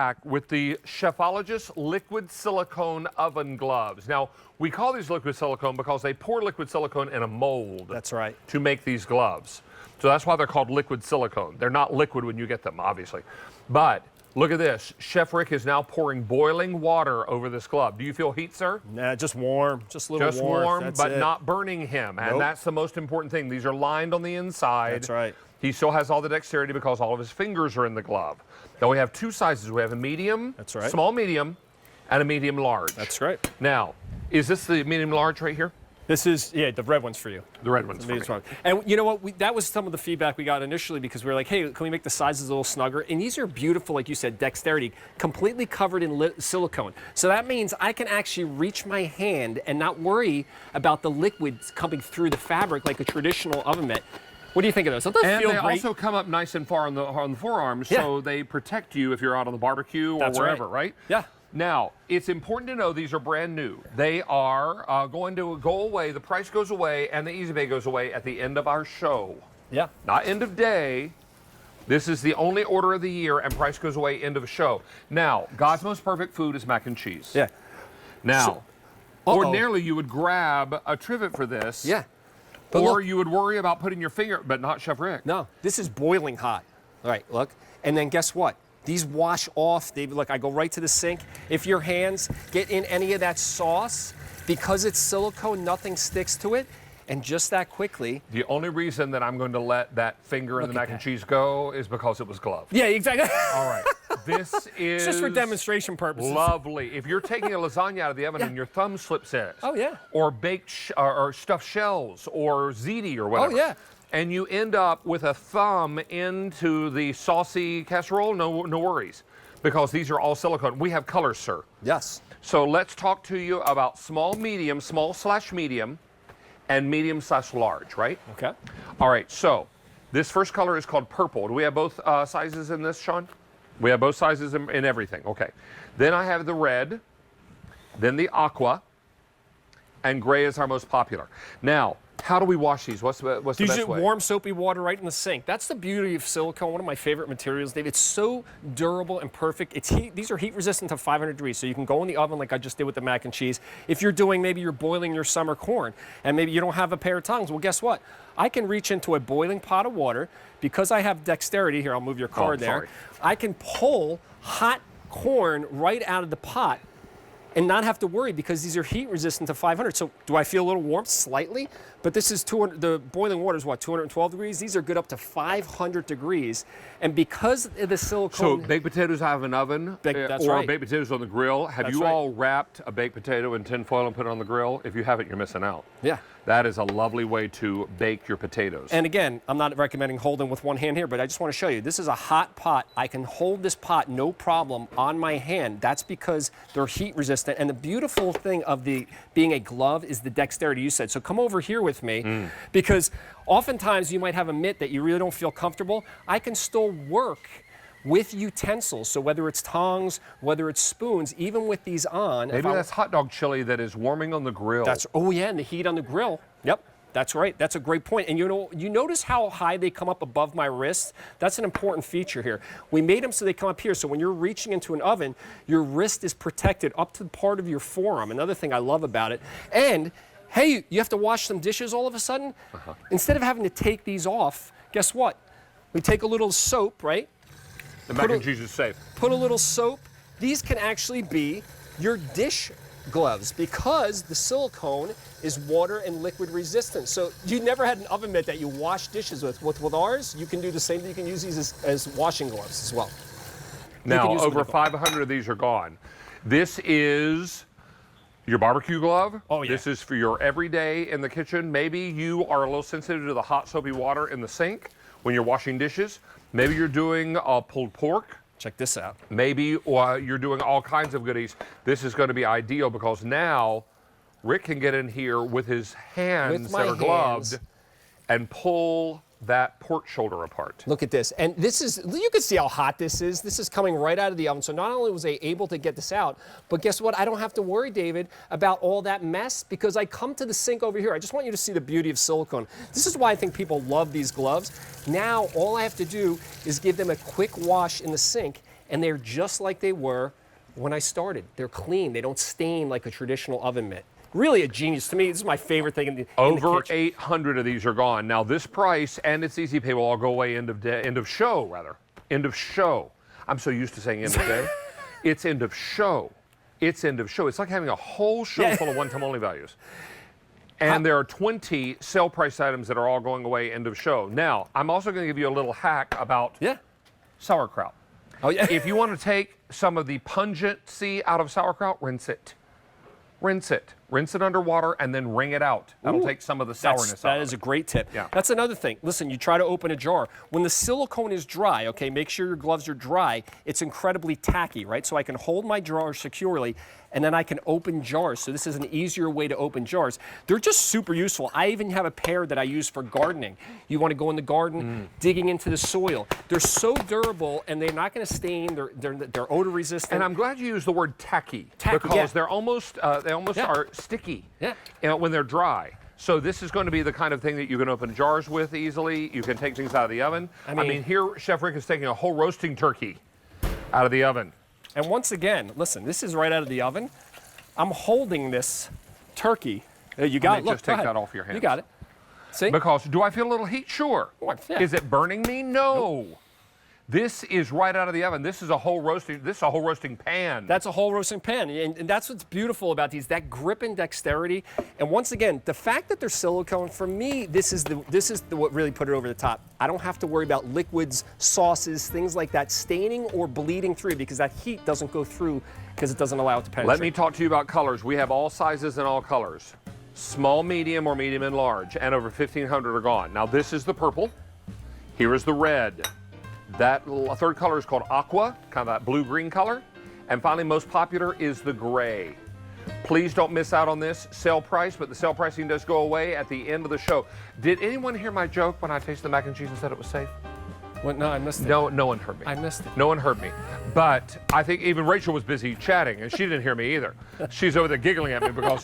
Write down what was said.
back with the Chefologist liquid silicone oven gloves. Now, we call these liquid silicone because they pour liquid silicone in a mold. That's right. To make these gloves. So that's why they're called liquid silicone. They're not liquid when you get them, obviously. But look at this. Chef Rick is now pouring boiling water over this glove. Do you feel heat, sir? Nah, just warm. Just a little just warm. Just warm, but not burning him. And that's the most important thing. These are lined on the inside. That's right. He still has all the dexterity because all of his fingers are in the glove. Now we have two sizes. We have a medium, that's right, small medium, and a medium large. That's right. Now, is this the medium large right here? This is, yeah, the red one's for you. The red one's for me. And you know what? That was some of the feedback we got initially because we were like, hey, can we make the sizes a little snugger? And these are beautiful, like you said, dexterity, completely covered in silicone. So that means I can actually reach my hand and not worry about the liquids coming through the fabric like a traditional oven mitt. What do you think of those? So those feel they great. Also come up nice and far on the forearms, so they protect you if you're out on the barbecue or wherever, right? Yeah. Now, it's important to know these are brand new. They are going to go away. The price goes away, and the Easy Pay goes away at the end of our show. Yeah. Not end of day. This is the only order of the year, and price goes away end of a show. Now, God's most perfect food is mac and cheese. Yeah. Now, ordinarily you would grab a trivet for this. Yeah. But or you would worry about putting your finger, but not Chef Rick. No, this is boiling hot. All right, look. And then guess what? These wash off. Look, I go right to the sink. If your hands get in any of that sauce, because it's silicone, nothing sticks to it. And just that quickly. The only reason that I'm going to let that finger in the mac and cheese go is because it was gloved. Yeah, exactly. All right. This is just for demonstration purposes. Lovely. If you're taking a lasagna out of the oven and your thumb slips in it. Oh, yeah. Or baked or stuffed shells or ziti or whatever. Oh, yeah. And you end up with a thumb into the saucy casserole, no worries. Because these are all silicone. We have colors, sir. Yes. So let's talk to you about small slash medium, and medium/large, right? Okay. All right, so this first color is called purple. Do we have both sizes in this, Sean? We have both sizes in everything. Okay. Then I have the red, then the aqua, and gray is our most popular. Now, how do we wash these? What's the best way? Use warm, soapy water right in the sink. That's the beauty of silicone, one of my favorite materials, Dave. It's so durable and perfect. These are heat resistant to 500 degrees, so you can go in the oven like I just did with the mac and cheese. If you're doing, maybe you're boiling your summer corn, and maybe you don't have a pair of tongs, well, guess what? I can reach into a boiling pot of water. Because I have dexterity, here, I'll move your card there. I can pull hot corn right out of the pot and not have to worry because these are heat resistant to 500. So do I feel a little warmth? Slightly. But this is 200, the boiling water is what, 212 degrees? These are good up to 500 degrees. And because of the silicone... So baked potatoes out of an oven or baked potatoes on the grill. Have you all wrapped a baked potato in tin foil and put it on the grill? If you haven't, you're missing out. Yeah. That is a lovely way to bake your potatoes. And again, I'm not recommending holding with one hand here, but I just want to show you. This is a hot pot. I can hold this pot no problem on my hand. That's because they're heat resistant. And the beautiful thing of being a glove is the dexterity you said. So come over here with me because oftentimes you might have a mitt that you really don't feel comfortable. I can still work with utensils, so whether it's tongs, whether it's spoons, even with these on. Maybe that's hot dog chili that is warming on the grill. Oh yeah, and the heat on the grill. Yep, that's right. That's a great point. And you notice how high they come up above my wrist? That's an important feature here. We made them so they come up here, so when you're reaching into an oven, your wrist is protected up to the part of your forearm. Another thing I love about it. And hey, you have to wash some dishes all of a sudden? Instead of having to take these off, guess what? We take a little soap, right? The mac and cheese is safe. Put a little soap. These can actually be your dish gloves because the silicone is water and liquid resistant. So you never had an oven mitt that you wash dishes with. With ours, you can do the same thing. You can use these as washing gloves as well. Now, over 500 of these are gone. This is your barbecue glove. Oh, yeah. This is for your everyday in the kitchen. Maybe you are a little sensitive to the hot soapy water in the sink when you're washing dishes. Maybe you're doing pulled pork. Check this out. Maybe you're doing all kinds of goodies. This is going to be ideal because now Rick can get in here with his hands that are gloved and pull that pork shoulder apart. Look at this. And this is, you can see how hot this is. This is coming right out of the oven. So not only was I able to get this out, but guess what? I don't have to worry, David, about all that mess because I come to the sink over here. I just want you to see the beauty of silicone. This is why I think people love these gloves. Now, all I have to do is give them a quick wash in the sink and they're just like they were when I started. They're clean. They don't stain like a traditional oven mitt. Really a genius. To me, this is my favorite thing in the Over kitchen. 800 of these are gone. Now this price and its easy pay will all go away end of show. End of show. I'm so used to saying end of day. It's end of show. It's end of show. It's like having a whole show full of one-time only values. And there are 20 sale price items that are all going away end of show. Now, I'm also going to give you a little hack about sauerkraut. Oh, yeah. If you want to take some of the pungency out of sauerkraut, rinse it. Rinse it. Rinse it under water and then wring it out. That'll take some of the sourness out. That is a great tip. Yeah. That's another thing. Listen, you try to open a jar. When the silicone is dry, okay, make sure your gloves are dry. It's incredibly tacky, right? So I can hold my jar securely, and then I can open jars. So this is an easier way to open jars. They're just super useful. I even have a pair that I use for gardening. You want to go in the garden, digging into the soil. They're so durable, and they're not going to stain. They're odor resistant. And I'm glad you used the word tacky, Tacky, because they're almost are sticky when they're dry. So this is going to be the kind of thing that you can open jars with easily. You can take things out of the oven. I mean here Chef Rick is taking a whole roasting turkey out of the oven. And once again, listen, this is right out of the oven. I'm holding this turkey. You got it. Look, just take that off your hands. You got it. See? Because do I feel a little heat? Sure. Yeah. Is it burning me? No. Nope. This is right out of the oven. This is a whole roasting. This is a whole roasting pan. That's a whole roasting pan, and that's what's beautiful about these. That grip and dexterity. And once again, the fact that they're silicone, for me, this is what really put it over the top. I don't have to worry about liquids, sauces, things like that staining or bleeding through, because that heat doesn't go through because it doesn't allow it to penetrate. Let me talk to you about colors. We have all sizes and all colors. Small, medium, or medium and large, and over 1,500 are gone. Now this is the purple. Here is the red. That third color is called aqua, kind of that blue-green color. And finally, most popular is the gray. Please don't miss out on this sale price, but the sale pricing does go away at the end of the show. Did anyone hear my joke when I tasted the mac and cheese and said it was safe? Well, no, I missed it. No one heard me. I missed it. No one heard me. But I think even Rachel was busy chatting, and she didn't hear me either. She's over there giggling at me because